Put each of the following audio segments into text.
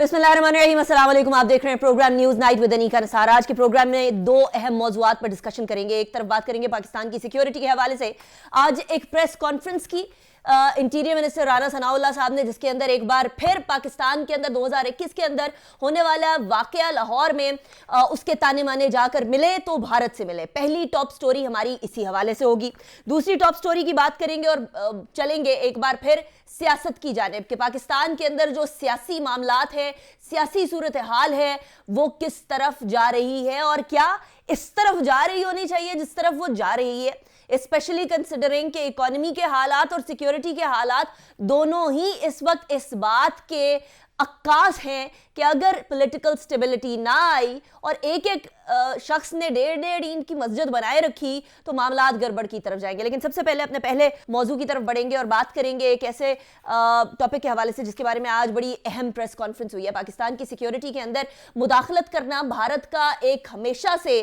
बिस्मिल्लाहिर्रहमानिर्रहीम, अस्सलाम वालेकुम। आप देख रहे हैं program news night with Aneeka Nisar. आज के प्रोग्राम में दो अहम मौज़ूआत पर डिस्कशन करेंगे। एक तरफ बात करेंगे पाकिस्तान की सिक्योरिटी के हवाले से। आज एक प्रेस कॉन्फ्रेंस की इंटीरियर मिनिस्टर राना सनाउल्लाह साहब ने, जिसके अंदर एक बार फिर पाकिस्तान के अंदर 2021 के अंदर होने वाला वाकया लाहौर में उसके ताने माने जाकर मिले तो भारत से मिले। पहली टॉप स्टोरी हमारी इसी हवाले से होगी। दूसरी टॉप स्टोरी की बात करेंगे और चलेंगे एक बार फिर सियासत की जानिब कि पाकिस्तान के अंदर जो सियासी मामलात है, सियासी सूरत हाल है, वो किस तरफ जा रही है और क्या इस तरफ जा रही होनी चाहिए जिस तरफ वो जा रही है, स्पेशली कंसिडरिंग के इकोनॉमी के हालात और सिक्योरिटी के हालात दोनों ही इस वक्त इस बात के अक्कास हैं कि अगर पॉलिटिकल स्टेबिलिटी ना आई और एक एक शख्स ने डेढ़ इंच की मस्जिद बनाए रखी तो मामलात गड़बड़ की तरफ जाएंगे। लेकिन सबसे पहले अपने पहले मौजू की तरफ बढ़ेंगे और बात करेंगे एक ऐसे टॉपिक के हवाले से जिसके बारे में आज बड़ी अहम प्रेस कॉन्फ्रेंस हुई है। पाकिस्तान की सिक्योरिटी के अंदर मुदाखलत करना भारत का एक हमेशा से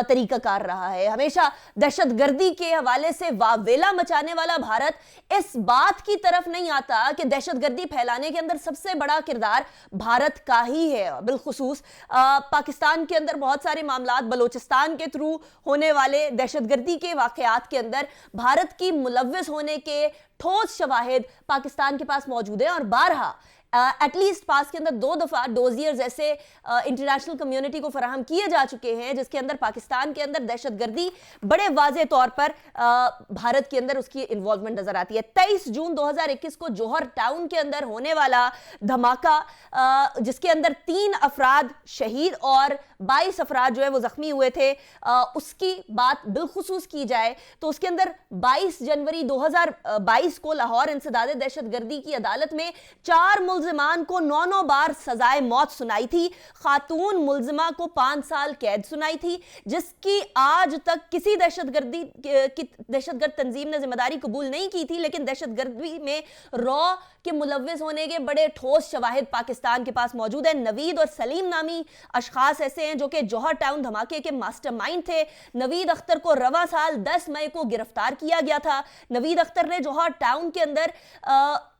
तरीकाकार रहा है। हमेशा दहशत गर्दी के हवाले से वावेला मचाने वाला भारत इस बात की तरफ नहीं आता कि दहशत गर्दी फैलाने के अंदर सबसे बड़ा किरदार भारत का ही है। बिलखुसूस पाकिस्तान के अंदर बहुत सारे मामलात, बलोचिस्तान के थ्रू होने वाले दहशतगर्दी के वाकयात के अंदर भारत की मुलव्विस होने के ठोस शवाहिद पाकिस्तान के पास मौजूद है और बारहा एटलीस्ट पास के अंदर 2 दफा डोजियर्स ऐसे इंटरनेशनल कम्युनिटी को फराहम किए जा चुके हैं जिसके अंदर पाकिस्तान के अंदर दहशतगर्दी बड़े वाज़े तौर पर भारत के अंदर उसकी इन्वॉल्वमेंट नजर आती है। 23 जून 2021 को जौहर टाउन के अंदर होने वाला धमाका जिसके अंदर 3 अफराद शहीद और 22 अफराद जो है वो जख्मी हुए थे, उसकी बात बिलखुसूस की जाए तो उसके अंदर 22 जनवरी 2022 को लाहौर इंसदादे दहशतगर्दी की अदालत में 4 मुल्जिमान को 9 बार सजाए मौत सुनाई थी। खातून मुल्जिमा को 5 साल कैद सुनाई थी, जिसकी आज तक किसी दहशतगर्द तंजीम ने जिम्मेदारी कबूल नहीं की थी। लेकिन दहशतगर्दी में रॉ के मुलव्विस होने के बड़े ठोस शवाहिद पाकिस्तान के पास मौजूद है। नवीद और सलीम नामी अशखास ऐसे हैं जो कि जौहर टाउन धमाके के मास्टरमाइंड थे। नवीद अख्तर को रवा साल 10 मई को गिरफ्तार किया गया था। नवीद अख्तर ने जौहर टाउन के अंदर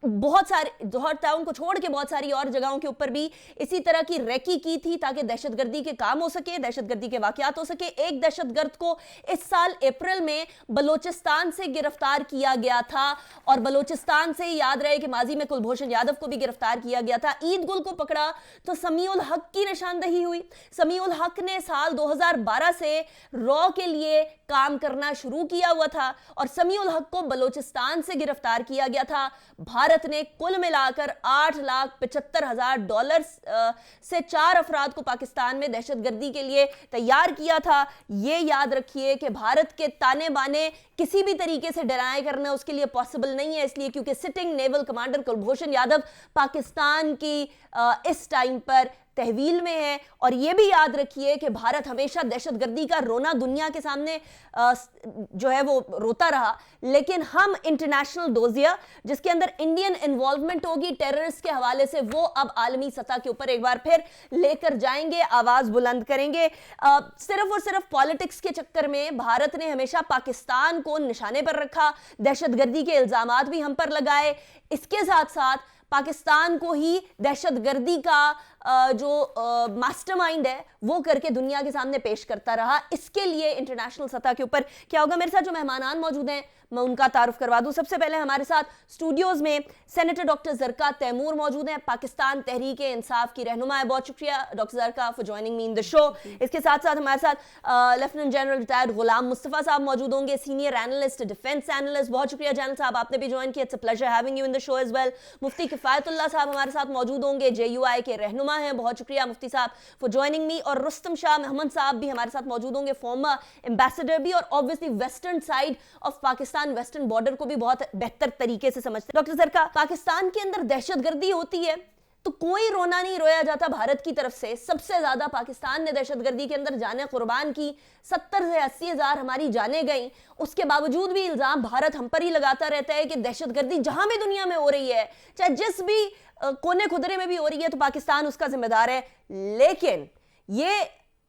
बहुत सारे, जौहर टाउन को छोड़ के बहुत सारी और जगहों के ऊपर भी इसी तरह की रैकी की थी ताकि दहशतगर्दी के काम हो सके, दहशतगर्दी के वाकयात हो सके। एक दहशतगर्द को इस साल अप्रैल में बलोचिस्तान से गिरफ्तार किया गया था और बलोचिस्तान से याद रहे कि माजी में कुलभूषण यादव को भी गिरफ्तार किया गया था। ईद गुल को पकड़ा तो समीउल हक की निशानदही हुई। समीउल हक ने साल 2012 से रॉ के लिए काम करना शुरू किया हुआ था और समीउल हक को बलोचिस्तान से गिरफ्तार किया गया था। भारत ने कुल मिलाकर $8,75,000 से 4 अफराद को पाकिस्तान में दहशतगर्दी के लिए तैयार किया था। यह याद रखिए कि भारत के ताने बाने किसी भी तरीके से डराए करना उसके लिए पॉसिबल नहीं है, इसलिए क्योंकि sitting naval commander Kulbhushan Yadav Pakistan की इस टाइम पर तहवील में है। और यह भी याद रखिए कि भारत हमेशा दहशतगर्दी का रोना दुनिया के सामने जो है वो रोता रहा, लेकिन हम इंटरनेशनल डोजियर जिसके अंदर इंडियन इन्वॉल्वमेंट होगी टेररिस्ट के हवाले से, वो अब आलमी सतह के ऊपर एक बार फिर लेकर जाएंगे, आवाज बुलंद करेंगे। सिर्फ और सिर्फ पॉलिटिक्स के चक्कर में भारत ने हमेशा पाकिस्तान को निशाने पर रखा, दहशतगर्दी के इल्जामात भी हम पर लगाए। इसके साथ साथ पाकिस्तान को ही दहशतगर्दी का जो मास्टरमाइंड है वो करके दुनिया के सामने पेश करता रहा। इसके लिए इंटरनेशनल सतह के ऊपर क्या होगा। मेरे साथ जो मेहमानान मौजूद हैं मैं उनका तारुफ करवा दूं। सबसे पहले हमारे साथ स्टूडियोज में सेनेटर डॉक्टर ज़रका तैमूर मौजूद हैं, पाकिस्तान तहरीक इंसाफ की रहनुमा है। बहुत शुक्रिया doctor Zarka for joining me in the show. इसके साथ साथ हमारे साथ lieutenant general retired Ghulam Mustafa साहब मौजूद होंगे, सीनियर एनालिस्ट, डिफेंस एनालिस्ट। बहुत शुक्रिया जनरल साहब, आपने भी ज्वाइन किया। It's a pleasure having you in the show as well. Mufti Kifayatullah साहब हमारे साथ मौजूद होंगे, JUI के रहनुमा हैं। बहुत शुक्रिया मुफ्ती साहब फॉर जॉइनिंग मी। और रुस्तम शाह महमद साहब भी हमारे साथ मौजूद होंगे, फॉर्मर एम्बेसडर भी और obviously western side of Pakistan, western border को भी बहुत बेहतर तरीके से समझते हैं। डॉक्टर ज़रका, पाकिस्तान के अंदर दहशतगर्दी होती है तो कोई रोना नहीं रोया जाता भारत की तरफ से। सबसे ज्यादा पाकिस्तान ने दहशतगर्दी के अंदर जाने कुर्बान की, 70 से 80 हजार हमारी जाने गई। उसके बावजूद भी इल्जाम भारत हम पर ही लगाता रहता है कि दहशतगर्दी जहां भी दुनिया में हो रही है, चाहे जिस भी कोने खुदरे में भी हो रही है, तो पाकिस्तान उसका जिम्मेदार है। लेकिन ये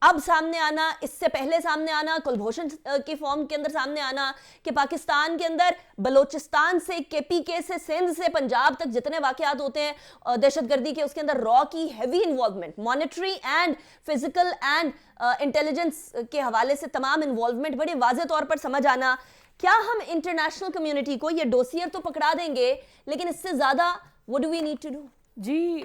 اب سامنے آنا, اس سے پہلے سامنے آنا, کلبھوشن کی فارم کے اندر سامنے آنا کہ پاکستان کے اندر بلوچستان سے KPK سے سندھ سے پنجاب تک جتنے واقعات ہوتے ہیں دہشت گردی کے, اس کے اندر را کی heavy involvement, monetary and physical and intelligence کے حوالے سے تمام انوالومنٹ بڑے واضح طور پر سمجھ آنا. کیا ہم انٹرنیشنل کمیونٹی کو یہ ڈوسیئر تو پکڑا دیں گے, لیکن اس سے زیادہ what do we need to do؟ جی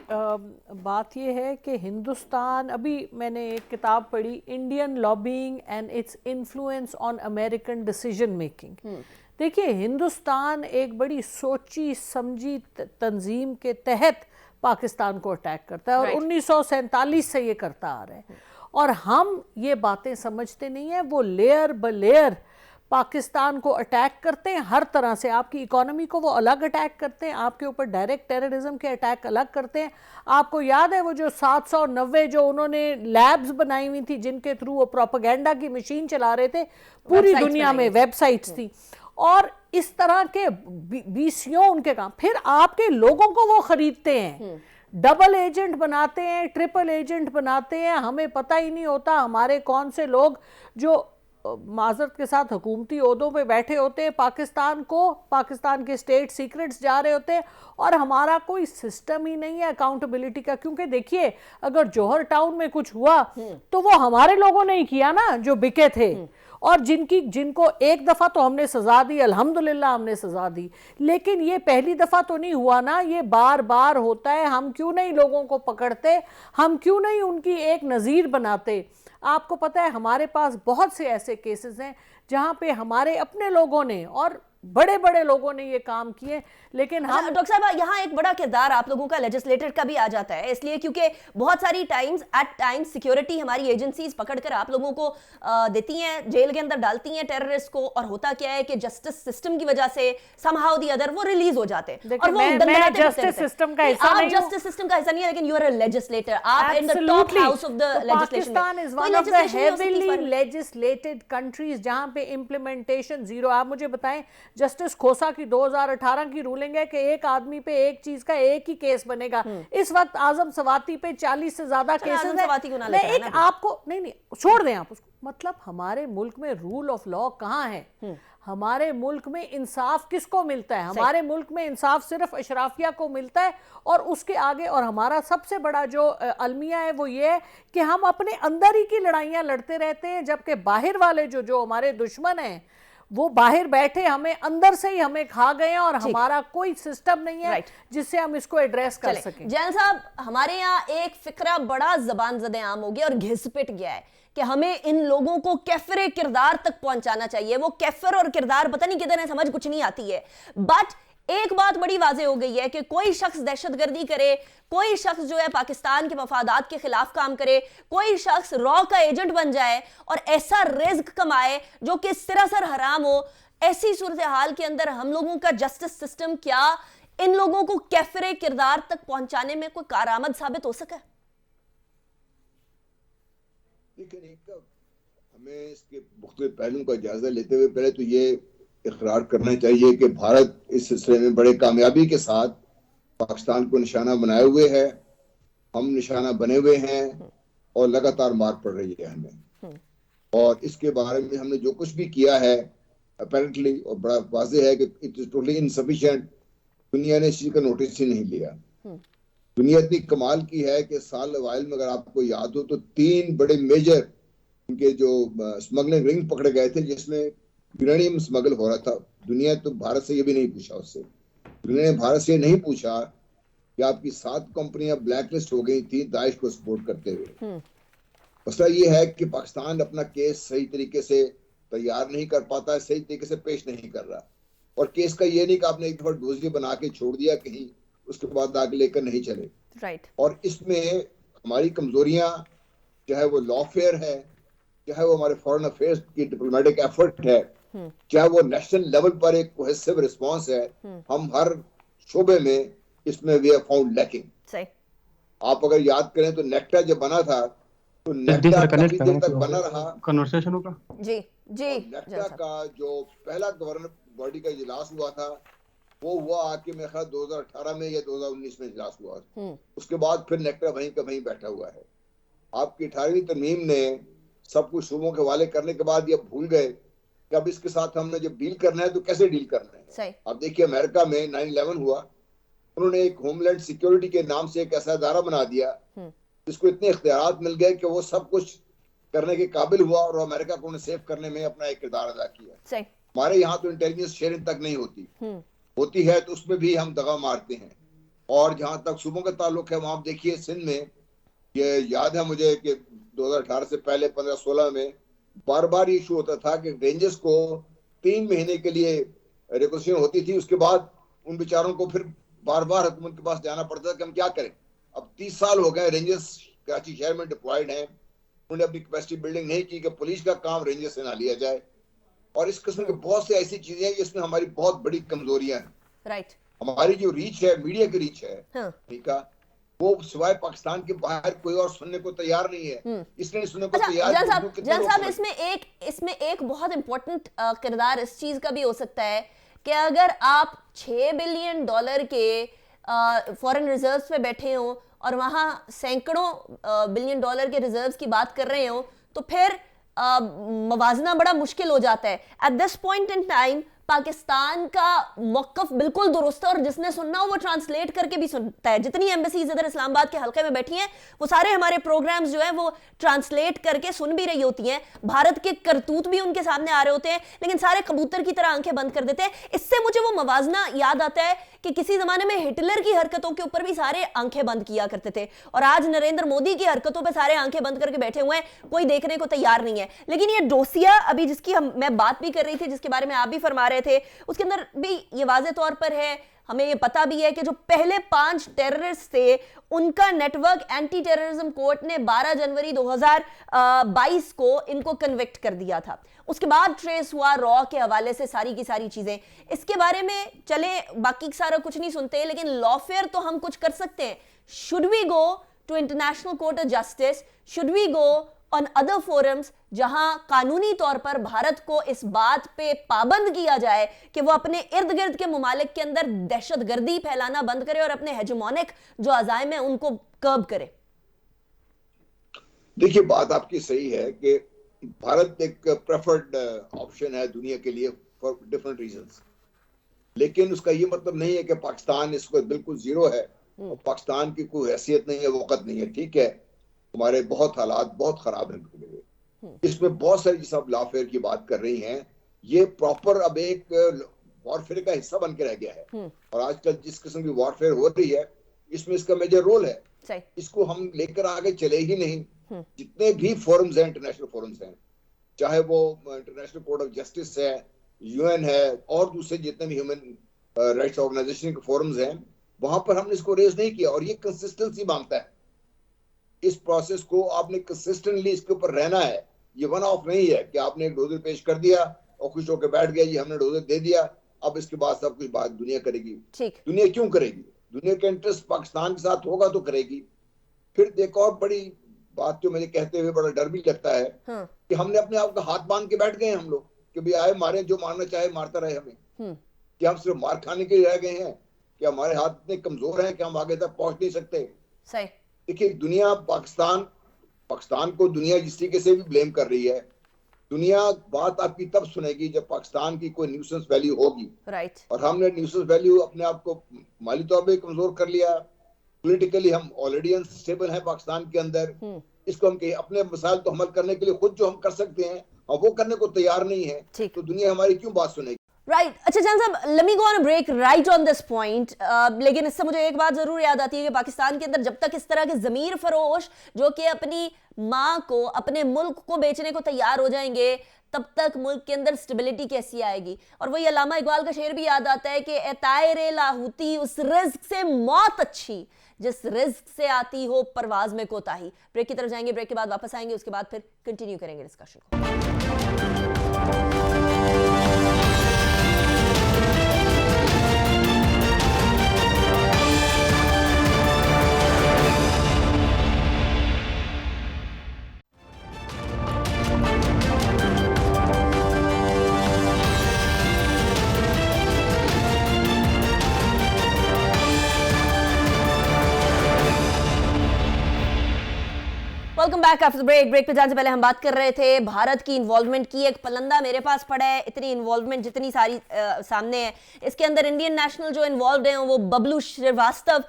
بات یہ ہے کہ ہندوستان, ابھی میں نے ایک کتاب پڑھی, Indian lobbying and its influence on American decision making. دیکھیے ہندوستان ایک بڑی سوچی سمجھی تنظیم کے تحت پاکستان کو اٹیک کرتا ہے, اور 1947 سے یہ کرتا آ رہا ہے, اور ہم یہ باتیں سمجھتے نہیں ہیں. وہ لیئر با لیئر پاکستان کو اٹیک کرتے ہیں ہر طرح سے. آپ کی اکانومی کو وہ الگ اٹیک کرتے ہیں, آپ کے اوپر ڈائریکٹ ٹیررزم کے اٹیک الگ کرتے ہیں. آپ کو یاد ہے وہ جو 790 جو انہوں نے لیبز بنائی ہوئی تھی جن کے تھرو وہ پروپیگنڈا کی مشین چلا رہے تھے, پوری دنیا میں ویب سائٹس تھیں, اور اس طرح کے 20 ان کے کام. پھر آپ کے لوگوں کو وہ خریدتے ہیں, ڈبل ایجنٹ بناتے ہیں, ٹرپل ایجنٹ بناتے ہیں. ہمیں پتہ ہی نہیں ہوتا ہمارے کون سے لوگ جو معذرت کے ساتھ حکومتی عہدوں پہ بیٹھے ہوتے ہیں پاکستان کے اسٹیٹ سیکرٹس جا رہے ہوتے ہیں, اور ہمارا کوئی سسٹم ہی نہیں ہے اکاؤنٹیبلٹی کا. کیونکہ دیکھیے اگر جوہر ٹاؤن میں کچھ ہوا تو وہ ہمارے لوگوں نے ہی کیا نا جو بکے تھے, اور جن کو ایک دفعہ تو ہم نے سزا دی, الحمدللہ ہم نے سزا دی, لیکن یہ پہلی دفعہ تو نہیں ہوا نا, یہ بار بار ہوتا ہے. ہم کیوں نہیں لوگوں کو پکڑتے, ہم کیوں نہیں ان کی ایک نظیر بناتے؟ آپ کو پتہ ہے ہمارے پاس بہت سے ایسے کیسز ہیں جہاں پہ ہمارے اپنے لوگوں نے اور بڑے بڑے لوگوں نے یہ کام کیے, لیکن ہم ڈاکٹر صاحب یہاں ایک بڑا کردار آپ لوگوں کا لیجسلیٹر کا بھی آ جاتا ہے, اس لیے کیونکہ بہت ساری ٹائمز سیکیورٹی ہماری ایجنسیز پکڑ کر آپ لوگوں کو دیتی ہیں, جیل کے اندر ڈالتی ہیں ٹیررسٹ کو, اور ہوتا کیا ہے کہ جسٹس سسٹم کی وجہ سے سم ہاؤ دی ادر وہ ریلیز ہو جاتے ہیں. اور وہ جسٹس سسٹم کا حصہ نہیں ہوں, آپ جسٹس سسٹم کا حصہ نہیں ہے, لیکن you are a legislator, up in the top house of the legislation. Pakistan is one of the heavily legislated countries جہاں پہ امپلیمنٹیشن زیرو. آپ مجھے بتائیں جسٹس کھوسا کی 2018 کی رولنگ ہے کہ ایک آدمی پہ ایک چیز کا ایک ہی کیس بنے گا. اس وقت اعظم سواتی پہ 40 سے زیادہ کیسز ہیں. میں ایک آپ کو نہیں چھوڑ دیں آپ اس کو, مطلب ہمارے ملک میں رول آف لا کہاں ہے؟ ہمارے ملک میں انصاف کس کو ملتا ہے؟ ہمارے ملک میں انصاف صرف اشرافیہ کو ملتا ہے, اور اس کے آگے. اور ہمارا سب سے بڑا جو المیہ ہے وہ یہ ہے کہ ہم اپنے اندر ہی کی لڑائیاں لڑتے رہتے ہیں, جبکہ باہر والے جو ہمارے دشمن ہیں وہ باہر بیٹھے ہمیں اندر سے ہی ہمیں کھا گئے ہیں, اور ہمارا کوئی سسٹم نہیں ہے جس سے ہم اس کو ایڈریس کر سکیں. جیل صاحب ہمارے یہاں ایک فکرہ بڑا زبان زدہ عام ہو گیا اور گھس پٹ گیا ہے کہ ہمیں ان لوگوں کو کیفر کردار تک پہنچانا چاہیے. وہ کیفر اور کردار پتہ نہیں کدھر ہے, سمجھ کچھ نہیں آتی ہے. بٹ ایک بات بڑی واضح ہو گئی ہے کہ کوئی شخص دہشت گردی کرے, کوئی شخص جو ہے پاکستان کے مفادات کے خلاف کام کرے, کوئی شخص را کا ایجنٹ بن جائے اور ایسا رزق کمائے جو کہ سراسر حرام ہو, ایسی صورتحال کے اندر ہم لوگوں کا جسٹس سسٹم کیا ان لوگوں کو کیفر کردار تک پہنچانے میں کوئی کارآمد ثابت ہو سکا؟ لیکن ہمیں اس کے مختلف پہلوؤں کا جائزہ لیتے ہوئے پہلے تو یہ اقرار کرنا چاہیے کہ بھارت اس سلسلے میں بڑے کامیابی کے ساتھ پاکستان کو نشانہ بنائے ہوئے ہے, ہم نشانہ بنے ہوئے ہیں, اور لگاتار مار پڑ رہی ہے ہمیں. اور اس کے بارے میں ہم نے جو کچھ بھی کیا ہے اپیرنٹلی اور بڑا واضح ہے کہ اٹ از ٹوٹلی انسفیشینٹ. دنیا نے اس چیز کا نوٹس ہی نہیں لیا. دنیا اتنی کمال کی ہے کہ سال اوائل میں اگر آپ کو یاد ہو تو 3 بڑے میجر ان کے جو اسمگلنگ رنگ پکڑے گئے تھے جس میں یورینیم اسمگل ہو رہا تھا. دنیا تو بھارت سے یہ بھی نہیں پوچھا, اس سے دنیا نے بھارت سے نہیں پوچھا کہ آپ کی 7 کمپنیاں بلیک لسٹ ہو گئی تھیں داعش کو سپورٹ کرتے ہوئے. مسئلہ یہ ہے کہ پاکستان اپنا کیس صحیح طریقے سے تیار نہیں کر پاتا ہے, صحیح طریقے سے پیش نہیں کر رہا. اور کیس کا یہ نہیں کہ آپ نے ایک دفعہ ڈوزی بنا کے چھوڑ دیا کہیں, اس کے بعد آگے لے کر نہیں چلے. اور اس میں ہماری کمزوریاں چاہے وہ لا فیئر ہے, چاہے وہ ہمارے فورن افیئرز کی ڈپلومیٹک ایفرٹ ہے, چاہے وہ نیشنل لیول پر ایک کوہیسو رسپانس ہے, ہم ہر شعبے میں اس میں وی ہیو فاؤنڈ لیکنگ. آپ اگر یاد کریں تو نیکٹا جب بنا تھا تو نیکٹا کافی دیر تک بنا رہا. کنورسیشن ہوگا جی نیکٹا کا جو پہلا گورنر باڈی کا اجلاس ہوا تھا وہ ہوا آ کے میرے خیال 2018 میں یا 2019 میں اجلاس ہوا. اس کے بعد پھر نیکٹا وہیں کا وہیں بیٹھا ہوا ہے. آپ کی 18ویں ترمیم نے सब कुछ शुबों के हवाले करने के बाद ये भूल गए कि अब इसके साथ हमने जब डील करना है तो कैसे डील करना है। सही। अब देखिए अमेरिका में 9/11 हुआ, उन्होंने एक होमलैंड सिक्योरिटी के नाम से एक ऐसा इदारा बना दिया जिसको इतने इख्तियारात मिल गए कि वो सब कुछ करने के काबिल हुआ और अमेरिका को उन्हें सेव करने में अपना एक किरदार अदा किया। सही। हमारे यहाँ तो इंटेलिजेंस शेयरिंग तक नहीं होती है तो उसमें भी हम दगा मारते हैं। और जहाँ तक सूबों का ताल्लुक है, वहाँ देखिए सिंध में, ये याद है मुझे कि 2018 से पहले 15-16 में बार बार इशू होता था कि रेंजर्स को 3 महीने के लिए रिक्वेस्ट होती थी, उसके बाद उन बेचारों को फिर बार बार हुकूमत के पास जाना पड़ता था कि हम क्या करें। अब 30 साल हो गए, रेंजर्स कराची शहर में डिप्लॉयड हैं, उन्होंने अपनी कैपेसिटी बिल्डिंग नहीं की कि पुलिस का काम रेंजर्स से ना लिया जाए। और इस किस्म के बहुत से ऐसी चीजें हैं जिसमें हमारी बहुत बड़ी कमजोरियां हैं। राइट। हमारी जो रीच है, मीडिया की रीच है, ठीक है, वो सिवाय पाकिस्तान के बाहर कोई और सुनने को तैयार नहीं है। इसलिए सुनने को तैयार जान साहब इसमें एक बहुत इंपॉर्टेंट किरदार इस चीज का भी हो सकता है कि अगर आप $6 बिलियन के फॉरेन रिजर्व्स पे बैठे हो और वहां सैकड़ों बिलियन डॉलर के रिजर्व्स की बात कर रहे हो तो फिर मवाजना बड़ा मुश्किल हो जाता है। At this point in time Pakistan का मौकफ बिल्कुल दुरुस्त है और जिसने सुनना हो वो ट्रांसलेट करके भी सुनता है। जितनी एम्बेसीज इधर इस्लामाबाद के हल्के में बैठी हैं वो सारे हमारे प्रोग्राम्स जो हैं वो ट्रांसलेट करके सुन भी रही होती हैं। भारत के करतूत भी उनके सामने आ रहे होते हैं लेकिन सारे कबूतर की तरह आंखें बंद कर देते हैं। इससे मुझे वो मवाजना याद आता है कि किसी जमाने में हिटलर की हरकतों के ऊपर भी सारे आंखें बंद किया करते थे और आज नरेंद्र मोदी की हरकतों पर सारे आंखें बंद करके बैठे हुए हैं, कोई देखने को तैयार नहीं है। लेकिन ये डोसिया अभी जिसकी मैं बात भी कर रही थी, जिसके बारे में आप भी फरमा रहे थे, उसके अंदर भी ये वाज़े तौर पर है, हमें ये पता भी है कि जो पहले 5 टेररिस्ट थे उनका नेटवर्क एंटी टेररिज्म कोर्ट ने 12 जनवरी 2022 को इनको कन्विक्ट कर दिया था। उसके बाद ट्रेस हुआ रॉ के हवाले से सारी की सारी चीजें। इसके बारे में चले बाकी सारा कुछ नहीं सुनते लेकिन लॉफेयर तो हम कुछ कर सकते हैं। Should we go to International Court of Justice, should we go on other forums जहां कानूनी तौर पर भारत को इस बात पे पाबंद किया जाए कि वो अपने इर्द गिर्द के मुमालिक के अंदर दहशतगर्दी फैलाना बंद करे और अपने हेजेमोनिक जो अज़ाइम है उनको कर्ब करे। देखिए बात आपकी सही है कि भारत एक प्रेफर्ड ऑप्शन है दुनिया के लिए फॉर डिफरेंट रीजंस, लेकिन उसका ये मतलब नहीं है कि पाकिस्तान इसको बिल्कुल जीरो है और पाकिस्तान की कोई हैसियत नहीं है, वक़्त नहीं है। ठीक है, हमारे बहुत हालात बहुत खराब हैं, इसमें बहुत सारी जिस आप लॉफेयर की बात कर रही हैं ये प्रॉपर अब एक वॉरफेयर का हिस्सा बन के रह गया है और आजकल जिस किस्म की वॉरफेयर हो रही है इसमें इसका मेजर रोल है। इसको हम लेकर आगे चले ही नहीं। जितने भी फोरम्स हैं, इंटरनेशनल फोरम्स हैं, चाहे वो इंटरनेशनल कोर्ट ऑफ जस्टिस है, यूएन है और दूसरे जितने भी ह्यूमन राइट्स ऑर्गेनाइजेशन के फोरम्स हैं, वहां पर हमने इसको रेज नहीं किया और ये कंसिस्टेंसी मांगता है। इस प्रोसेस को आपने कंसिस्टेंटली इसके ऊपर रहना है। ये वन ऑफ नहीं है कि आपने एक डोजर पेश कर दिया और खुश होकर बैठ गया, ये हमने डोजर दे दिया, अब इसके बाद सब कुछ बात दुनिया करेगी। दुनिया क्यों करेगी? दुनिया का इंटरेस्ट पाकिस्तान के साथ होगा तो करेगी। फिर एक और बड़ी बात जो मुझे कहते हुए बड़ा डर भी लगता है कि हमने अपने आप का हाथ बांध के बैठ गए हम लोग कि भी आए मारे, जो मारना चाहे मारता रहे हमें। कि हम सिर्फ मार खाने के लिए रह गए हैं कि हमारे हाथ इतने कमजोर हैं कि हम आगे तक पहुंच नहीं सकते। देखिए दुनिया पाकिस्तान को दुनिया जिस तरीके से भी ब्लेम कर रही है, दुनिया बात आपकी तब सुनेगी जब पाकिस्तान की कोई न्यूसेंस वैल्यू होगी। और हमने न्यूसेंस वैल्यू अपने आप को माली तौर पे कमजोर कर लिया, पॉलिटिकली हम ऑलरेडी अनस्टेबल हैं पाकिस्तान के अंदर। इसको हम अपने मसाइल को हल करने के लिए खुद जो हम कर सकते हैं और वो करने को तैयार नहीं है, तो दुनिया हमारी क्यों बात सुनेगी? राइट। अच्छा जान साहब, let me go on a break right on this point. लेकिन इससे मुझे एक बात जरूर याद आती है कि पाकिस्तान के अंदर जब तक इस तरह के जमीर फरोश जो कि अपनी माँ को, अपने मुल्क को बेचने को तैयार हो जाएंगे, तब तक मुल्क के अंदर स्टेबिलिटी कैसी आएगी? और वही अल्लामा इकबाल का शेर भी याद आता है कि ए तायरे लाहूती उस रिज़्क से मौत अच्छी जिस रिज़्क से आती हो परवाज में कोताही। ब्रेक की तरफ जाएंगे, ब्रेक के बाद वापस आएंगे, उसके बाद फिर कंटिन्यू करेंगे डिस्कशन को। वेलकम बैक आफ्टर ब्रेक पे जाने से पहले हम बात कर रहे थे भारत की इन्वॉल्वमेंट की। एक पलंदा मेरे पास पड़ा है, इतनी इन्वॉल्वमेंट जितनी सारी सामने है, इसके अंदर इंडियन नेशनल जो इन्वॉल्व हैं वो बबलू श्रीवास्तव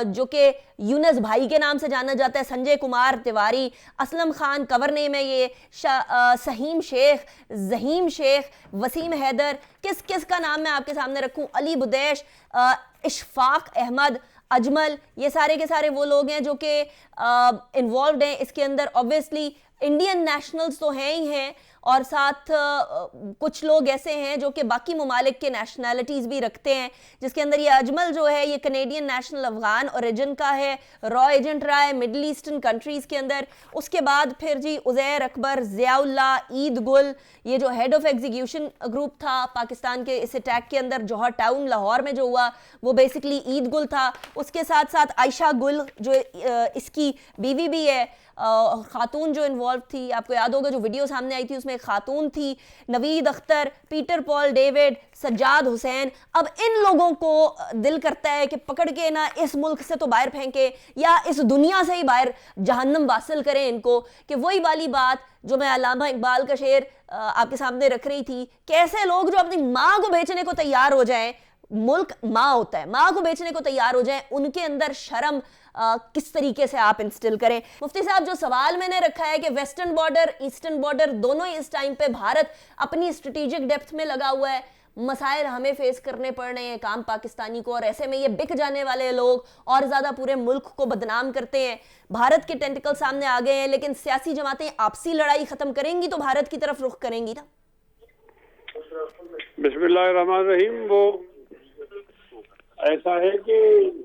जो कि यूनस भाई के नाम से जाना जाता है, संजय कुमार तिवारी, असलम खान कवर नेम है ये, सहीम शेख, जहीम शेख, वसीम हैदर, किस किस का नाम मैं आपके सामने रखूं, अली बुदैश, इशफाक अहमद, अजमल, ये सारे के सारे वो लोग हैं जो कि इन्वॉल्व हैं इसके अंदर। ऑब्वियसली इंडियन नेशनल्स तो हैं ही हैं और साथ कुछ लोग ऐसे हैं जो कि बाकी ममालिक के नेशनैलिटीज़ भी रखते हैं, जिसके अंदर ये अजमल जो है ये कनेडियन नेशनल अफगान ओरिजिन का है, रॉ एजेंट रहा है मिडल ईस्टर्न कंट्रीज़ के अंदर। उसके बाद फिर जी उज़ैर अकबर, ज़ियाउल्ला, ईद गुल, ये जो हेड ऑफ एग्जीक्यूशन ग्रुप था पाकिस्तान के इस अटैक के अंदर जौहर टाउन लाहौर में जो हुआ वो बेसिकली ईद गुल था। उसके साथ साथ आयशा गुल जो इसकी बीवी भी है, खातून जो इन्वॉल्व थी, आपको याद होगा जो वीडियो सामने आई थी उसमें एक खातून थी, Naveed Akhtar, Peter Paul David, Sajjad Hussain. अब इन लोगों को दिल करता है कि पकड़ के ना इस मुल्क से तो बाहर फेंके या इस दुनिया से ही बाहर जहन्नम वासिल करें इनको, कि वही वाली बात जो मैं अल्लामा इकबाल का शेर आपके सामने रख रही थी, कैसे लोग जो अपनी माँ को बेचने को तैयार हो जाएं, मुल्क माँ होता है, माँ को बेचने को तैयार हो जाएं, उनके अंदर शर्म किस तरीके से आप इंस्टिल करें। मुफ्ती साहब जो सवाल मैंने रखा है कि वेस्टर्न बॉर्डर ईस्टर्न बॉर्डर दोनों ही इस टाइम पे भारत अपनी स्ट्रेटेजिक डेप्थ में लगा हुआ है, मसाइल हमें फेस करने पड़ रहे हैं काम पाकिस्तानी को, और ऐसे में ये बिक जाने वाले लोग और ज़्यादा पूरे मुल्क को बदनाम करते हैं। भारत के टेंटिकल सामने आ गए हैं, लेकिन सियासी जमातें आपसी लड़ाई ख़त्म करेंगी तो भारत की तरफ रुख करेंगी ना। बिस्मिल्लाहिर्रहमानिर्रहीम। वो ऐसा है कि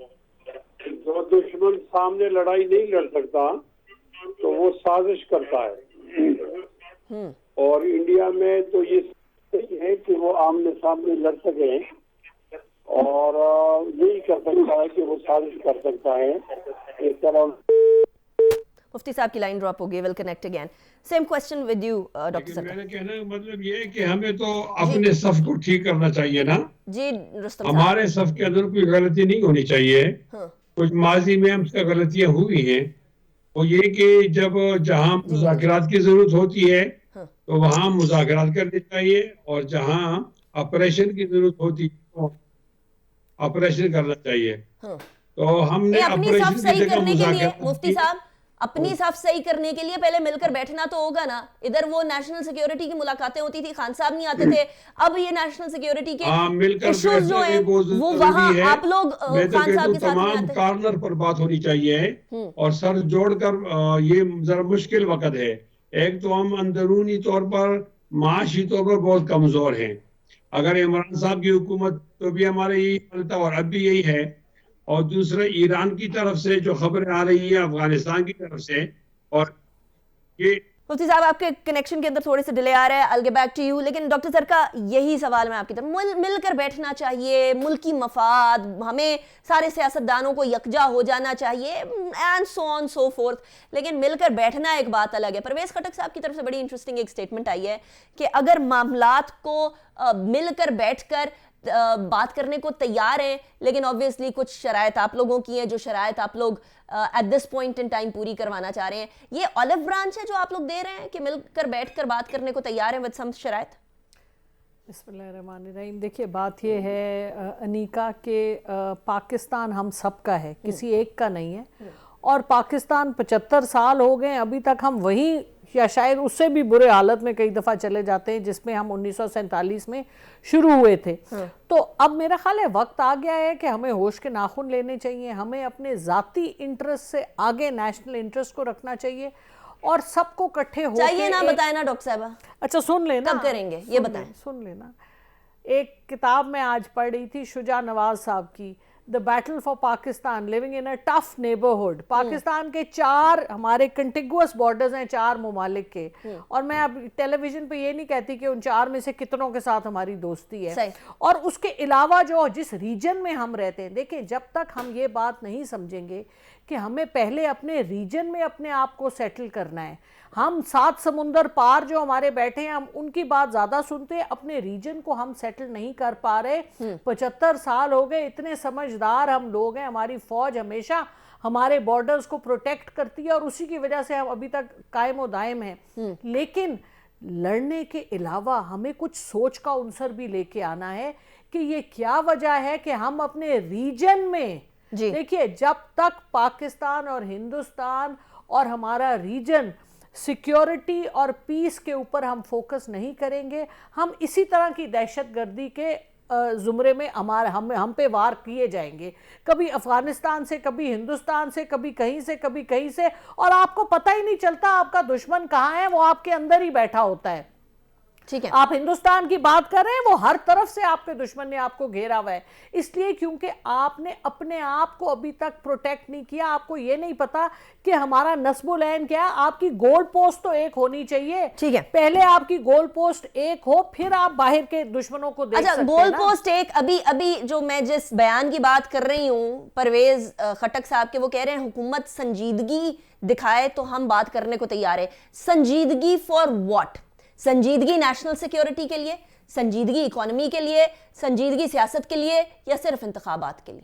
जो दुश्मन सामने लड़ाई नहीं लड़ सकता तो वो साजिश करता है, और इंडिया में तो ये है कि वो आमने सामने लड़ सके और यही कर सकता है कि वो साजिश कर सकता है। इस तरह मुफ्ती साहब की लाइन ड्रॉप हो गई, will connect again. Same question with you doctor sir. मेरा कहने का मतलब ये है कि हमें तो अपने सफ को ठीक करना चाहिए ना जी रुस्तम साहब। हमारे सफ के अंदर कोई गलती नहीं होनी चाहिए। कुछ माजी में हमसे गलतियां हुई हैं, वो ये कि जब जहां मुज़ाकरात की जरूरत होती है तो वहां मुज़ाकरात करने चाहिए, और जहां ऑपरेशन की जरूरत होती है तो ऑपरेशन करना चाहिए। तो हमने अपनी साफ ऑपरेशन की सही जगह करने के लिए मुज़ाकरात मुफ्ती साहब अपनी साफ सही करने के लिए पहले मिलकर बैठना तो होगा ना। इधर वो नेशनल सिक्योरिटी की मुलाकातें होती थी, खान साहब नहीं आते थे, अब ये नेशनल सिक्योरिटी के मिलकर इश्यूज जो हैं वो वहाँ आप लोग खान साहब के साथ नहीं तमाम आते। कॉर्नर पर बात होनी चाहिए और सर जोड़कर ये जरा मुश्किल वक्त है। एक तो हम अंदरूनी तौर पर माशी तौर पर बहुत कमजोर हैं। अगर इमरान साहब की हुकूमत तो भी हमारे यही हाल था और अब भी यही है, और दूसरा ईरान की तरफ से जो खबरें आ रही है अफगानिस्तान की तरफ से, और ये मुफ्ती साहब आपके कनेक्शन के अंदर थोड़े से डिले आ रहा है, I'll get back to you। लेकिन डॉक्टर सर का यही सवाल मैं आपकी तरफ, मिलकर बैठना चाहिए, मुल्की मफाद, हमें सारे सियासतदानों को यकजा हो जाना चाहिए and so on so fourth, लेकिन मिलकर बैठना एक बात अलग है। परवेज खटक साहब की तरफ से बड़ी इंटरेस्टिंग एक स्टेटमेंट आई है कि अगर मामलात को मिलकर बैठकर बात करने को तैयार हैं, लेकिन ऑब्वियसली कुछ शराइत आप लोगों की हैं जो शराइत आप लोग at this point in time पूरी करवाना चाह रहे हैं। ये ऑलिव ब्रांच है जो आप लोग दे रहे हैं कि मिलकर बैठकर बात करने को तैयार हैं विद सम शराइत। बिस्मिल्लाहिर्रहमानिर्रहीम। देखिए बात ये है अनीका के पाकिस्तान हम सब का है, किसी एक का नहीं है, और पाकिस्तान 75 साल हो गए अभी तक हम वहीं या शायद उससे भी बुरे हालत में कई दफ़ा चले जाते हैं जिसमें हम 1947 में शुरू हुए थे। तो अब मेरा ख्याल है वक्त आ गया है कि हमें होश के नाखून लेने चाहिए, हमें अपने ज़ाती इंटरेस्ट से आगे नेशनल इंटरेस्ट को रखना चाहिए और सबको इकट्ठे हो चाहिए ना, बताए ना डॉक्टर साहब। अच्छा सुन लेना, कब करेंगे ये बताएं। सुन लेना, एक किताब मैं आज पढ़ रही थी शुजा नवाज साहब की, the battle for Pakistan, living in a tough neighbourhood. Pakistan के 4 हमारे कंटिगुअस बॉर्डर्स हैं 4 ममालिक के, और मैं अब टेलीविजन पे ये नहीं कहती कि उन 4 में से कितनों के साथ हमारी दोस्ती है, और उसके अलावा जो जिस रीजन में हम रहते हैं। देखिए जब तक हम ये बात नहीं समझेंगे कि हमें पहले अपने रीजन में अपने आप को सेटल करना है, हम 7 समुंदर पार जो हमारे बैठे हैं हम उनकी बात ज्यादा सुनते हैं, अपने रीजन को हम सेटल नहीं कर पा रहे। 75 साल हो गए, इतने समझ فوجدار ہم لوگ ہیں, ہماری فوج ہمیشہ ہمارے بارڈرز کو پروٹیکٹ کرتی ہے اور اسی کی وجہ سے ہم ابھی تک قائم و دائم ہیں. لیکن لڑنے کے علاوہ ہمیں کچھ سوچ کا عنصر بھی لے کے آنا ہے کہ یہ کیا وجہ ہے کہ ہم اپنے ریجن میں, دیکھیے جب تک پاکستان اور ہندوستان اور ہمارا ریجن سیکیورٹی اور پیس کے اوپر ہم فوکس نہیں کریں گے, ہم اسی طرح کی دہشت گردی کے زمرے میں ہم پہ وار کیے جائیں گے, کبھی افغانستان سے, کبھی ہندوستان سے, کبھی کہیں سے, کبھی کہیں سے, اور آپ کو پتہ ہی نہیں چلتا آپ کا دشمن کہاں ہے, وہ آپ کے اندر ہی بیٹھا ہوتا ہے. ٹھیک ہے, آپ ہندوستان کی بات کر رہے ہیں, وہ ہر طرف سے آپ کے دشمن نے آپ کو گھیرا ہوا ہے, اس لیے کیونکہ آپ نے اپنے آپ کو ابھی تک پروٹیکٹ نہیں کیا, آپ کو یہ نہیں پتا کہ ہمارا نصب العین کیا ہے. آپ کی گول پوسٹ تو ایک ہونی چاہیے, ٹھیک ہے, پہلے آپ کی گول پوسٹ ایک ہو, پھر آپ باہر کے دشمنوں کو دیکھ سکتے ہیں. گول پوسٹ ایک, ابھی جو میں جس بیان کی بات کر رہی ہوں پرویز خٹک صاحب کے, وہ کہہ رہے ہیں حکومت سنجیدگی دکھائے تو ہم بات کرنے کو تیار ہے. سنجیدگی فار واٹ؟ سنجیدگی نیشنل سیکیورٹی کے لیے, سنجیدگی اکانومی کے لیے, سنجیدگی سیاست کے لیے, یا صرف انتخابات کے لیے؟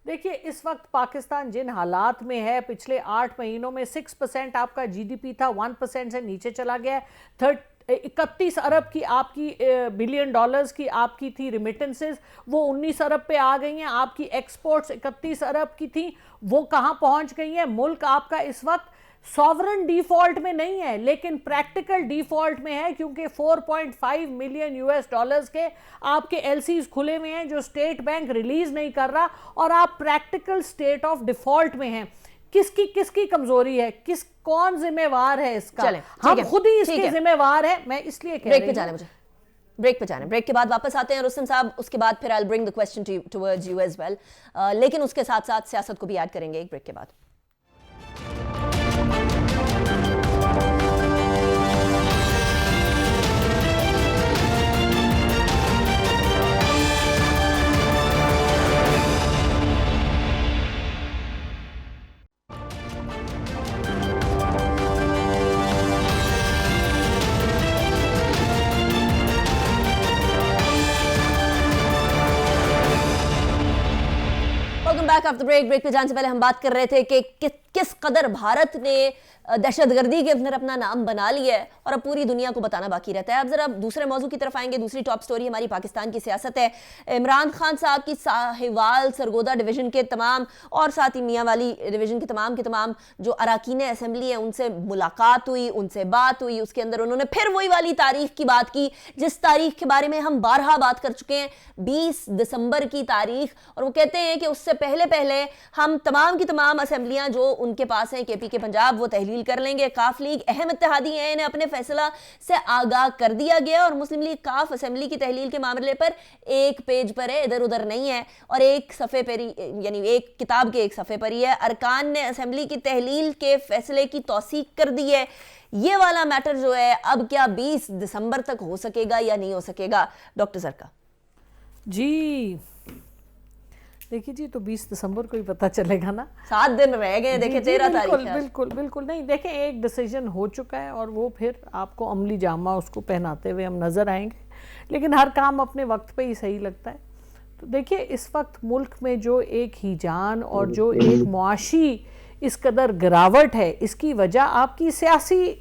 دیکھیے اس وقت پاکستان جن حالات میں ہے, پچھلے 8 مہینوں میں 6% آپ کا جی ڈی پی تھا, 1% سے نیچے چلا گیا ہے. 31 ارب کی آپ کی بلین ڈالرز کی آپ کی تھی ریمیٹنسز, وہ 19 ارب پہ آ گئی ہیں. آپ کی ایکسپورٹس 31 ارب کی تھیں, وہ کہاں پہنچ گئی ہیں؟ ملک آپ کا اس وقت سوورن ڈیفالٹ میں نہیں ہے لیکن پریکٹیکل ڈیفالٹ میں ہے, کیونکہ 4.5 ملین US ڈالرز کے آپ کے ایل سیز کھلے ہوئے ہیں جو اسٹیٹ بینک ریلیز نہیں کر رہا, اور آپ پریکٹیکل اسٹیٹ آف ڈیفالٹ میں ہیں. کس کی کمزوری ہے, کون ذمہ وار ہے اس کا؟ ہم خود ہی اس کے ذمہ وار ہیں. میں اس لیے کہہ رہی ہوں, بریک پہ جانا ہے, بریک کے بعد واپس آتے ہیں رستم صاحب, اس کے بعد پھر I'll bring the question towards you as well, لیکن اس کے ساتھ ساتھ سیاست کو بھی ایڈ کریں گے ایک بریک کے بعد. بیک آف دا بریک پہ جانے سے پہلے ہم بات کر رہے تھے کہ کس قدر بھارت نے دہشت گردی کے اندر اپنا نام بنا لیا ہے اور اب پوری دنیا کو بتانا باقی رہتا ہے. اب ذرا دوسرے موضوع کی طرف آئیں گے. دوسری ٹاپ سٹوری ہماری پاکستان کی سیاست ہے. عمران خان صاحب کی ساہیوال سرگودا ڈویژن کے تمام اور ساتھ ہی میاں والی ڈویژن کے تمام جو اراکین اسمبلی ہیں ان سے ملاقات ہوئی, ان سے بات ہوئی. اس کے اندر انہوں نے پھر وہی والی تاریخ کی بات کی جس تاریخ کے بارے میں ہم بارہا بات کر چکے ہیں, 20 دسمبر کی تاریخ. اور وہ کہتے ہیں کہ اس سے پہلے ہم تمام کی تمام اسمبلیاں جو ان کے پاس ہیں, کے پی کے پنجاب, وہ تحلیل کر لیں گے. کاف لیگ اہم اتحادی ہیں, انہیں اپنے فیصلہ سے آگاہ کر دیا گیا, اور مسلم لیگ کاف اسمبلی کی تحلیل کے معاملے پر ایک پیج پر ہے, ادھر ادھر نہیں ہے, اور ایک صفحے پر یعنی ایک کتاب کے ایک صفحے پر ہی ہے. ارکان نے اسمبلی کی تحلیل کے فیصلے کی توثیق کر دی ہے. یہ والا میٹر جو ہے اب کیا 20 دسمبر تک ہو سکے گا یا نہیں ہو سکے گا؟ ڈاکٹر زرکا جی دیکھیے جی, تو 20 دسمبر کو ہی پتہ چلے گا نا, 7 دن رہ گئے. دیکھیں 13 تاریخ ہے. بالکل نہیں, دیکھیں ایک ڈیسیجن ہو چکا ہے اور وہ پھر آپ کو عملی جامہ اس کو پہناتے ہوئے ہم نظر آئیں گے, لیکن ہر کام اپنے وقت پہ ہی صحیح لگتا ہے. تو دیکھیے اس وقت ملک میں جو ایک ہیجان اور جو ایک معاشی اس قدر گراوٹ ہے, اس کی وجہ آپ کی سیاسی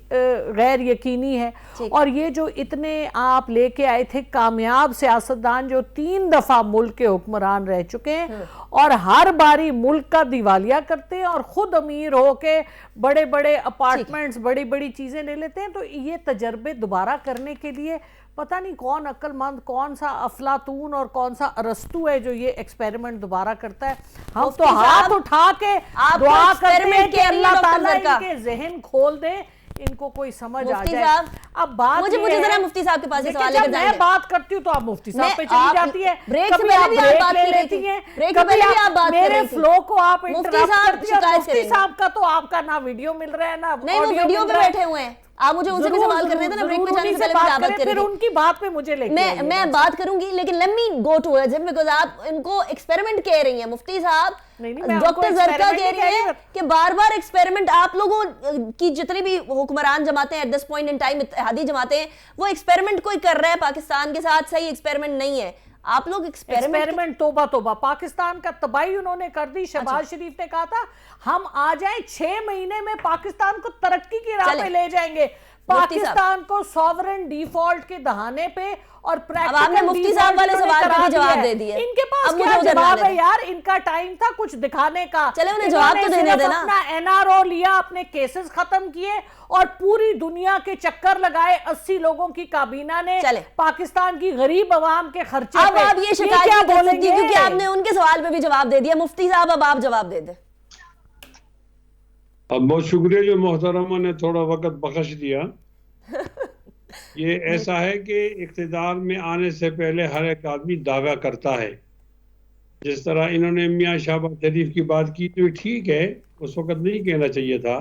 غیر یقینی ہے. اور یہ جو اتنے آپ لے کے آئے تھے کامیاب سیاستدان جو 3 دفعہ ملک کے حکمران رہ چکے ہیں اور ہر باری ملک کا دیوالیہ کرتے ہیں اور خود امیر ہو کے بڑے بڑے اپارٹمنٹس, بڑی بڑی چیزیں لے لیتے ہیں, تو یہ تجربے دوبارہ کرنے کے لیے پتہ نہیں کون عقل مند, کون سا افلاطون اور کون سا ارسطو ہے جو یہ ایکسپیریمنٹ دوبارہ کرتا ہے. ہم تو ہاتھ اٹھا کے دعا کرتے ہیں کہ اللہ تعالیٰ ان کے ذہن کھول دے, ان کو کوئی سمجھ آ جائے. اب بات مجھے ذرا مفتی صاحب کے پاس سوال جب میں بات کرتی ہوں تو آپ مفتی صاحب پہ چلی جاتی ہے, کبھی آپ بریک لے لیتی ہیں, کبھی آپ میرے فلو کو آپ انٹرپٹ کرتی ہیں. مفتی صاحب کا تو آپ کا نہ ویڈیو مل رہا ہے نہ ویڈیو پہ بیٹھے ہوئے ہیں, آپ مجھے ان سے بھی سوال کرنے تھے نا, بریک پہ جانے سے پہلے بات کریں, پھر ان کی بات پہ مجھے لے کے میں بات کروں گی, لیکن let me go towards it because آپ ان کو ایکسپیریمنٹ کہہ رہی ہیں. مفتی صاحب, ڈاکٹر زرکا کہہ رہی ہیں کہ بار بار ایکسپیریمنٹ, آپ لوگوں کی جتنی بھی حکمران جماعتیں at this point in time اتحادی جماعتیں, وہ ایکسپیریمنٹ کوئی کر رہا ہے پاکستان کے ساتھ, صحیح ایکسپیریمنٹ نہیں ہے. آپ لوگ ایکسپیریمنٹ توبہ توبہ پاکستان کا تباہی انہوں نے کر دی. شہباز شریف نے کہا تھا ہم آ جائیں 6 مہینے میں پاکستان کو ترقی کی راہ پہ لے جائیں گے. پاکستان کو سوورن ڈیفالٹ کے دہانے پہ اور پریکٹیکل مفتی صاحب والے سوال کا جواب دے دیا. ان کے پاس کیا جواب ہے یار؟ ان کا ٹائم تھا کچھ دکھانے کا. چلے انہیں جواب تو دینے دینا. اپنا NRO لیا, اپنے کیسز ختم کیے اور پوری دنیا کے چکر لگائے. 80 لوگوں کی کابینہ نے پاکستان کی غریب عوام کے خرچے پہ. اب آپ یہ شکایت کر سکتی کیونکہ آپ نے ان کے سوال پہ بھی جواب دے دیا. مفتی صاحب اب آپ جواب دے دیں. اب بہت شکریہ جو محترمہ نے تھوڑا وقت بخش دیا. یہ ایسا ہے کہ اقتدار میں آنے سے پہلے ہر ایک آدمی دعویٰ کرتا ہے. جس طرح انہوں نے میاں شہباز شریف کی بات کی تو ٹھیک ہے, اس وقت نہیں کہنا چاہیے تھا.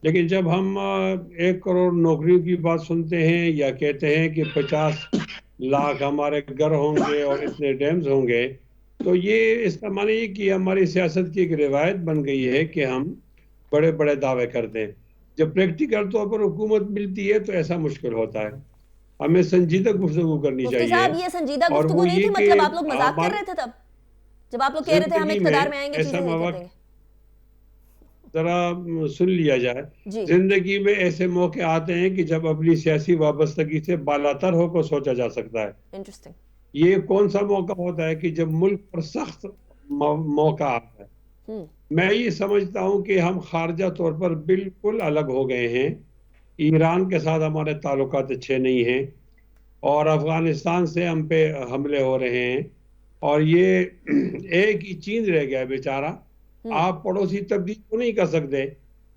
لیکن جب ہم 1 کروڑ نوکریوں کی بات سنتے ہیں یا کہتے ہیں کہ 50 لاکھ ہمارے گھر ہوں گے اور اتنے ڈیمز ہوں گے, تو یہ اس کا معنی یہ کہ ہماری سیاست کی ایک روایت بن گئی ہے کہ ہم بڑے بڑے دعوے کرتے ہیں. جب پریکٹیکل طور پر حکومت ملتی ہے تو ایسا مشکل ہوتا ہے. ہمیں سنجیدہ گفتگو کرنی چاہیے. مفتی صاحب یہ سنجیدہ گفتگو نہیں تھی, مطلب آپ لوگ مذاق کر رہے تھے تب جب آپ لوگ کہہ رہے تھے ہم اقتدار میں آئیں گے چیزیں نہیں کر دیں گے. ذرا سن لیا جائے. زندگی میں ایسے موقع آتے ہیں کہ جب اپنی سیاسی وابستگی سے بالاتر ہو کر سوچا جا سکتا ہے. انٹرسٹنگ. یہ کون سا موقع ہوتا ہے کہ جب ملک پر سخت موقع آتا ہے. میں یہ سمجھتا ہوں کہ ہم خارجہ طور پر بالکل الگ ہو گئے ہیں. ایران کے ساتھ ہمارے تعلقات اچھے نہیں ہیں اور افغانستان سے ہم پہ حملے ہو رہے ہیں اور یہ ایک ہی چین رہ گیا بیچارہ. آپ پڑوسی تبدیل تو نہیں کر سکتے,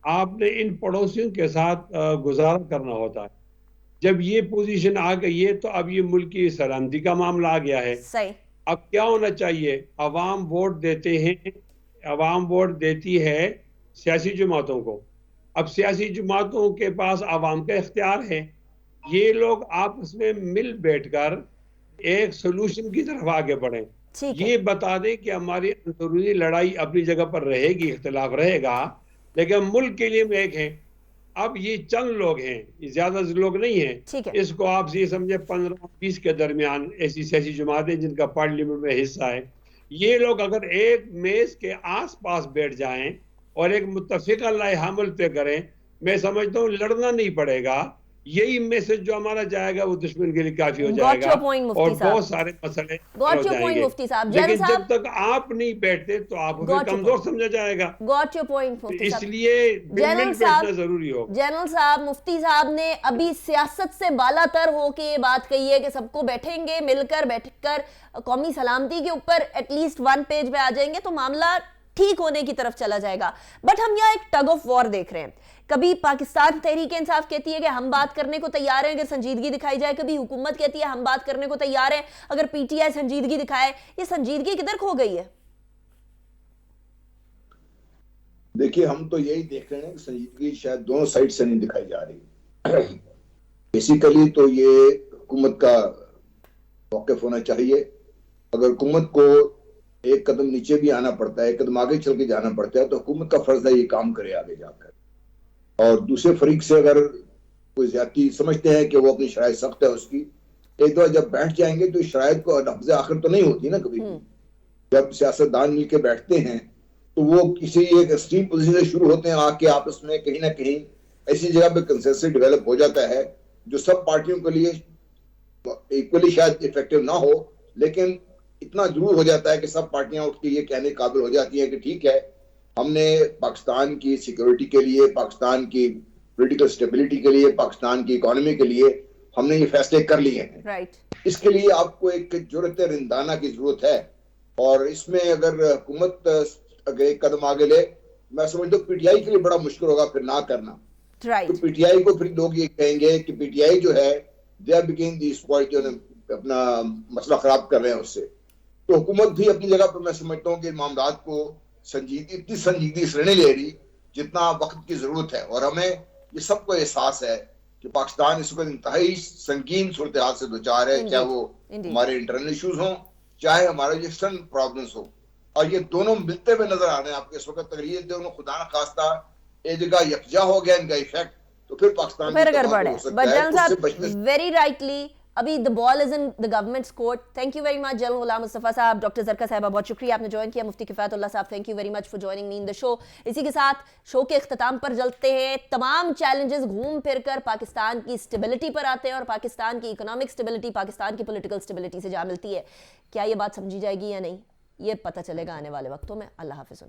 آپ نے ان پڑوسیوں کے ساتھ گزارا کرنا ہوتا ہے. جب یہ پوزیشن آ گئی ہے تو اب یہ ملک کی سلامتی کا معاملہ آ گیا ہے. اب کیا ہونا چاہیے؟ عوام ووٹ دیتے ہیں, عوام ووٹ دیتی ہے سیاسی جماعتوں کو. اب سیاسی جماعتوں کے پاس عوام کا اختیار ہے. یہ لوگ آپس میں مل بیٹھ کر ایک سولوشن کی طرف آگے بڑھیں. یہ بتا دیں کہ ہماری اندرونی لڑائی اپنی جگہ پر رہے گی, اختلاف رہے گا, لیکن ملک کے لیے ہم ایک ہیں. اب یہ چند لوگ ہیں, یہ زیادہ لوگ نہیں ہیں. اس کو آپ یہ سمجھے 15-20 کے درمیان ایسی سیاسی جماعتیں جن کا پارلیمنٹ میں حصہ ہے. یہ لوگ اگر ایک میز کے آس پاس بیٹھ جائیں اور ایک متفقہ لائحہ حمل پہ کریں, میں سمجھتا ہوں لڑنا نہیں پڑے گا. یہی میسج جو ہمارا جائے گا وہ دشمن کے لیے کافی ہو جائے گا اور بہت سارے مسئلے ہو جائیں گے. لیکن جب تک آپ نہیں بیٹھتے تو آپ کو کمزور سمجھا جائے گا. اس لیے بیٹھنا ضروری ہوگا. جنرل صاحب, مفتی صاحب نے ابھی سیاست سے بالا تر ہو کے یہ بات کہی ہے کہ سب کو بیٹھیں گے, مل کر بیٹھ کر قومی سلامتی کے اوپر ایٹ لیسٹ 1 پیج پہ آ جائیں گے تو معاملہ ٹھیک ہونے کی طرف چلا جائے گا. بٹ ہم یہاں ایک ٹگ آف وار دیکھ رہے ہیں. کبھی پاکستان تحریک انصاف کہتی ہے کہ ہم بات کرنے کو تیار ہیں اگر سنجیدگی دکھائی جائے, کبھی حکومت کہتی ہے ہم بات کرنے کو تیار ہیں اگر پی ٹی آئی سنجیدگی دکھائے. یہ سنجیدگی کدھر کھو گئی ہے؟ دیکھیے ہم تو یہی دیکھ رہے ہیں کہ سنجیدگی شاید دونوں سائڈ سے نہیں دکھائی جا رہی. بیسیکلی تو یہ حکومت کا موقف ہونا چاہیے. اگر حکومت کو ایک قدم نیچے بھی آنا پڑتا ہے, ایک قدم آگے چل کے جانا پڑتا ہے, تو حکومت کا فرض ہے یہ کام کرے آگے جا کر. اور دوسرے فریق سے اگر کوئی زیادتی سمجھتے ہیں کہ وہ اپنی شرائط سخت ہے اس کی, ایک دفعہ جب بیٹھ جائیں گے تو شرائط کو لفظ آخر تو نہیں ہوتی نا کبھی. جب سیاستدان مل کے بیٹھتے ہیں تو وہ کسی ایک ایکسٹریم پوزیشن سے شروع ہوتے ہیں, آ کے آپس میں کہیں نہ کہیں ایسی جگہ پہ کنسنسس ڈیولپ ہو جاتا ہے جو سب پارٹیوں کے لیے ایکولی شاید افیکٹو نہ ہو, لیکن اتنا ضرور ہو جاتا ہے کہ سب پارٹیاں اٹھ کے یہ کہنے قابل ہو جاتی ہیں کہ ٹھیک ہے, ہم نے پاکستان کی سیکیورٹی کے لیے, پاکستان کی پولیٹیکل سٹیبلٹی کے لیے, پاکستان کی اکانومی کے لیے ہم نے یہ فیصلے کر لیے ہیں. اس کے لیے آپ کو ایک جرأت رندانہ کی ضرورت ہے. اور اس میں اگر حکومت اگر ایک قدم آگے لے, میں سمجھتا ہوں پی ٹی آئی کے لیے بڑا مشکل ہوگا پھر نہ کرنا. تو پی ٹی آئی کو پھر لوگ یہ کہیں گے کہ پی ٹی آئی جو ہے they are beginning the spoil, جو اپنا مسئلہ خراب کر رہے ہیں اس سے. تو حکومت بھی اپنی جگہ پر میں سمجھتا ہوں کہ معاملات کو اتنی سنجیدگی سے نہیں لے رہی جتنا وقت کی ضرورت ہے. اور ہمیں یہ سب کو احساس ہے کہ پاکستان اس وقت انتہائی سنگین صورتحال سے دوچار ہے, چاہے وہ ہمارے انٹرنل ایشوز ہوں, چاہے ہمارے ایکسٹرنل پرابلمز ہوں, اور یہ دونوں ملتے ہوئے نظر آ رہے ہیں آپ کے اس وقت. اگر یہ دونوں خدا نہ خواستہ ایک جگہ یکجا ہو گیا ان کا ایفیکٹ, تو پھر پاکستان پھر گڑبڑ ہے. بٹ جنرل صاحب ویری رائٹلی ابھی the ball is in the government's court. Thank you very much General Ghulam Mustafa صاحب, ڈاکٹر زرکا صاحبہ بہت شکریہ آپ نے جوائن کیا, مفتی کفایت اللہ صاحب thank you very much for joining me in the show. اسی کے ساتھ شو کے اختتام پر چلتے ہیں. تمام چیلنجز گھوم پھر کر پاکستان کی اسٹیبلٹی پر آتے ہیں اور پاکستان کی اکنامک اسٹیبلٹی پاکستان کی پولیٹیکل اسٹیبلٹی سے جا ملتی ہے. کیا یہ بات سمجھی جائے گی یا نہیں, یہ پتہ چلے گا آنے والے وقتوں میں. اللہ حافظ.